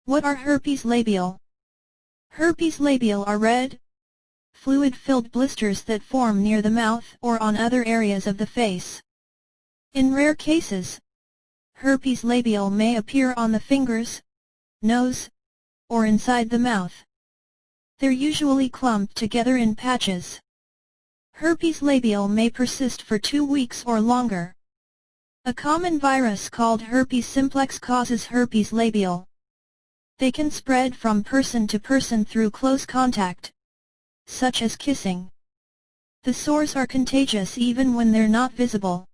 What are herpes labial? Herpes labial are red, fluid-filled blisters that form near the mouth or on other areas of the face. In rare cases, herpes labial may appear on the fingers, nose, or inside the mouth. They're usually clumped together in patches. Herpes labial may persist for 2 weeks or longer. A common virus called herpes simplex causes herpes labial. They can spread from person to person through close contact, such as kissing. The sores are contagious even when they're not visible.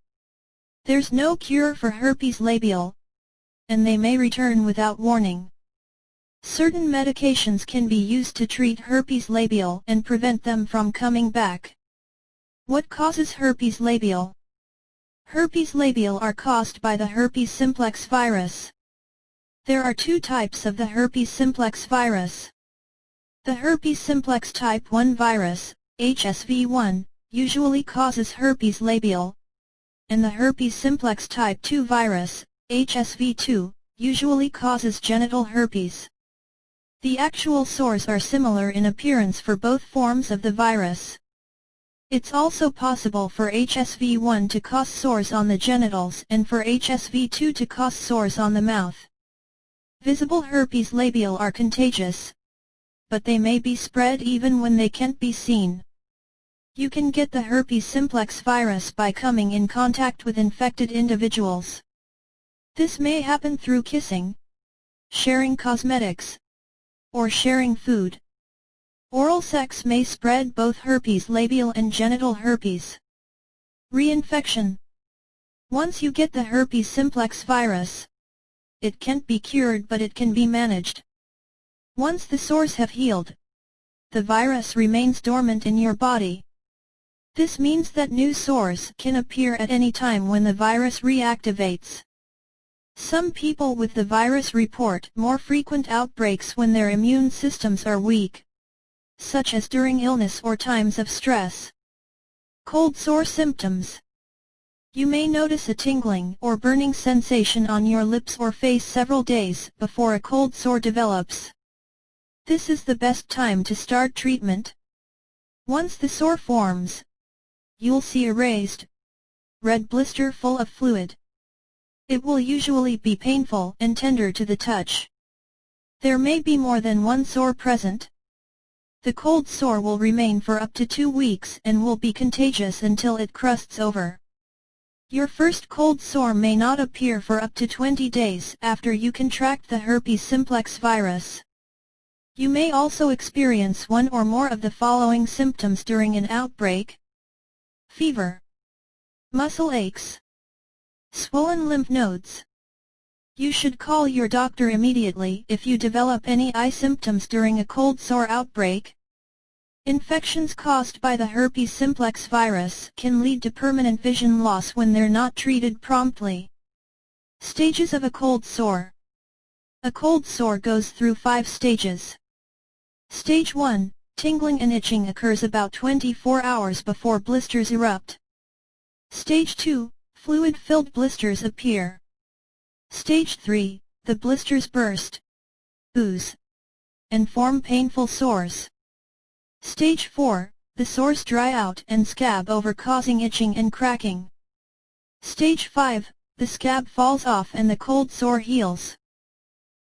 There's no cure for herpes labial, and they may return without warning. Certain medications can be used to treat herpes labial and prevent them from coming back. What causes herpes labial? Herpes labial are caused by the herpes simplex virus. There are 2 types of the herpes simplex virus. The herpes simplex type 1 virus, HSV1, usually causes herpes labial, and the herpes simplex type 2 virus, HSV2, usually causes genital herpes. The actual sores are similar in appearance for both forms of the virus. It's also possible for HSV1 to cause sores on the genitals and for HSV2 to cause sores on the mouth. Visible herpes labial are contagious, but they may be spread even when they can't be seen. You can get the herpes simplex virus by coming in contact with infected individuals. This may happen through kissing, sharing cosmetics, or sharing food. Oral sex may spread both herpes labial and genital herpes. Reinfection. Once you get the herpes simplex virus, it can't be cured but it can be managed. Once the sores have healed, the virus remains dormant in your body. This means that new sores can appear at any time when the virus reactivates. Some people with the virus report more frequent outbreaks when their immune systems are weak, such as during illness or times of stress. Cold sore symptoms. You may notice a tingling or burning sensation on your lips or face several days before a cold sore develops. This is the best time to start treatment. Once the sore forms, you'll see a raised, red blister full of fluid. It will usually be painful and tender to the touch. There may be more than one sore present. The cold sore will remain for up to 2 weeks and will be contagious until it crusts over. Your first cold sore may not appear for up to 20 days after you contract the herpes simplex virus. You may also experience one or more of the following symptoms during an outbreak: fever, muscle aches, swollen lymph nodes. You should call your doctor immediately if you develop any eye symptoms during a cold sore outbreak. Infections caused by the herpes simplex virus can lead to permanent vision loss when they're not treated promptly. Stages of a cold sore. A cold sore goes through 5 stages. Stage 1, tingling and itching occurs about 24 hours before blisters erupt. Stage 2, fluid-filled blisters appear. Stage 3, the blisters burst, ooze, and form painful sores. Stage 4, the sores dry out and scab over, causing itching and cracking. Stage 5, the scab falls off and the cold sore heals.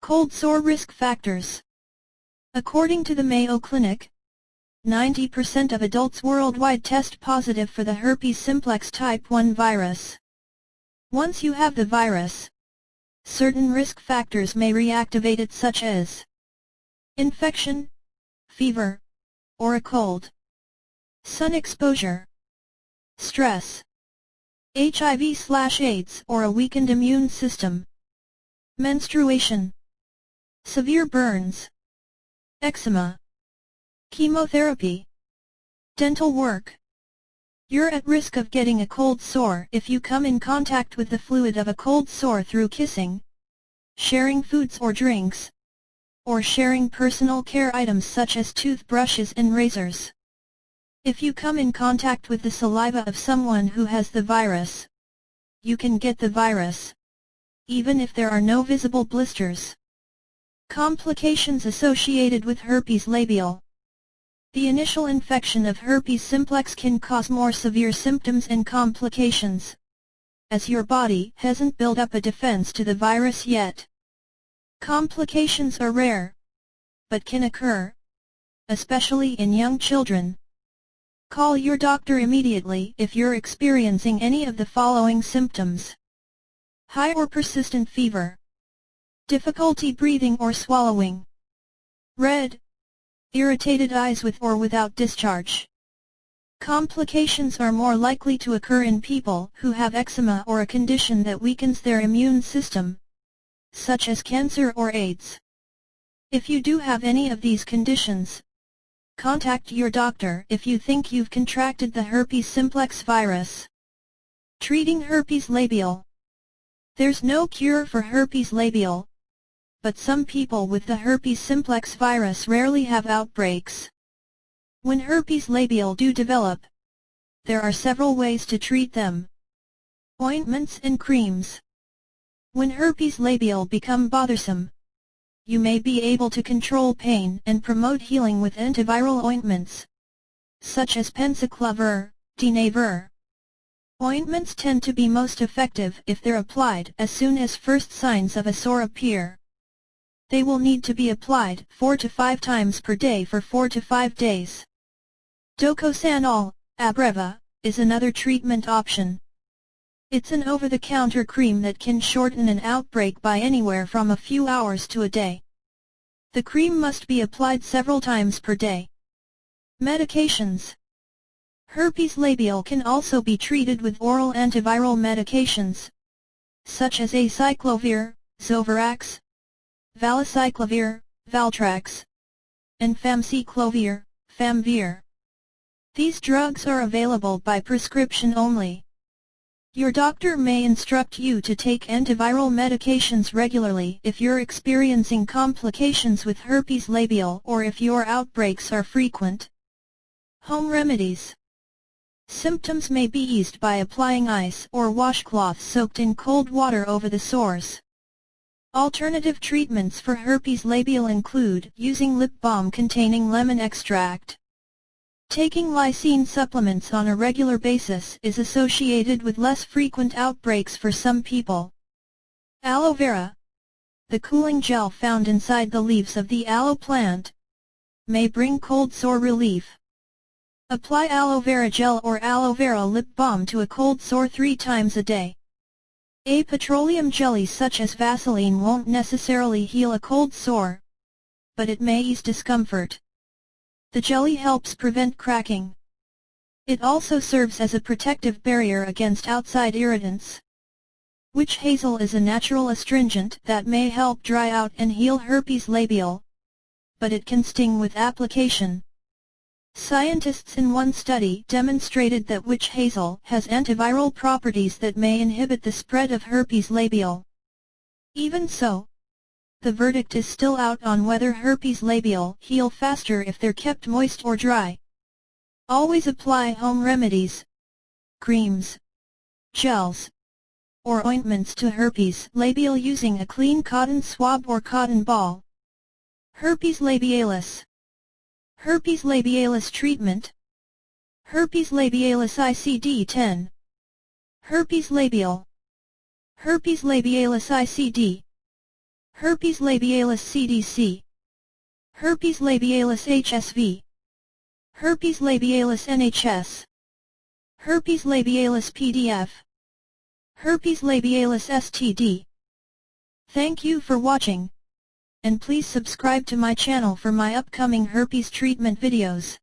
Cold sore risk factors. According to the Mayo Clinic, 90% of adults worldwide test positive for the herpes simplex type 1 virus. Once you have the virus, certain risk factors may reactivate it, such as infection, fever, or a cold, sun exposure, stress, HIV/AIDS or a weakened immune system, menstruation, severe burns, eczema, chemotherapy, dental work. You're at risk of getting a cold sore if you come in contact with the fluid of a cold sore through kissing, sharing foods or drinks, or sharing personal care items such as toothbrushes and razors. If you come in contact with the saliva of someone who has the virus, you can get the virus, even if there are no visible blisters. Complications associated with herpes labial. The initial infection of herpes simplex can cause more severe symptoms and complications, as your body hasn't built up a defense to the virus yet. Complications are rare, but can occur, especially in young children. Call your doctor immediately if you're experiencing any of the following symptoms: high or persistent fever, difficulty breathing or swallowing, red, irritated eyes with or without discharge. Complications are more likely to occur in people who have eczema or a condition that weakens their immune system, such as cancer or AIDS. If you do have any of these conditions, contact your doctor if you think you've contracted the herpes simplex virus. Treating herpes labial. There's no cure for herpes labial, but some people with the herpes simplex virus rarely have outbreaks. When herpes labial do develop, there are several ways to treat them. Ointments and creams. When herpes labial become bothersome, you may be able to control pain and promote healing with antiviral ointments, such as Penciclovir, Tenavir. Ointments tend to be most effective if they're applied as soon as first signs of a sore appear. They will need to be applied 4 to 5 times per day for 4 to 5 days. Docosanol, Abreva, is another treatment option. It's an over-the-counter cream that can shorten an outbreak by anywhere from a few hours to a day. The cream must be applied several times per day. Medications. Herpes labial can also be treated with oral antiviral medications, such as acyclovir, Zovirax, valacyclovir, Valtrex, and famciclovir, Famvir. These drugs are available by prescription only. Your doctor may instruct you to take antiviral medications regularly if you're experiencing complications with herpes labial or if your outbreaks are frequent. Home remedies. Symptoms may be eased by applying ice or washcloth soaked in cold water over the sores. Alternative treatments for herpes labial include using lip balm containing lemon extract. Taking lysine supplements on a regular basis is associated with less frequent outbreaks for some people. Aloe vera, the cooling gel found inside the leaves of the aloe plant, may bring cold sore relief. Apply aloe vera gel or aloe vera lip balm to a cold sore 3 times a day. A petroleum jelly such as Vaseline won't necessarily heal a cold sore, but it may ease discomfort. The jelly helps prevent cracking. It also serves as a protective barrier against outside irritants. Witch hazel is a natural astringent that may help dry out and heal herpes labial, but it can sting with application. Scientists in one study demonstrated that witch hazel has antiviral properties that may inhibit the spread of herpes labial. Even so, the verdict is still out on whether herpes labial heal faster if they're kept moist or dry. Always apply home remedies, creams, gels, or ointments to herpes labial using a clean cotton swab or cotton ball. Herpes labialis. Herpes labialis treatment. Herpes labialis ICD-10. Herpes labial. Herpes labialis ICD. Herpes labialis CDC. Herpes labialis HSV. Herpes labialis NHS. Herpes labialis PDF. Herpes labialis STD. Thank you for watching, and please subscribe to my channel for my upcoming herpes treatment videos.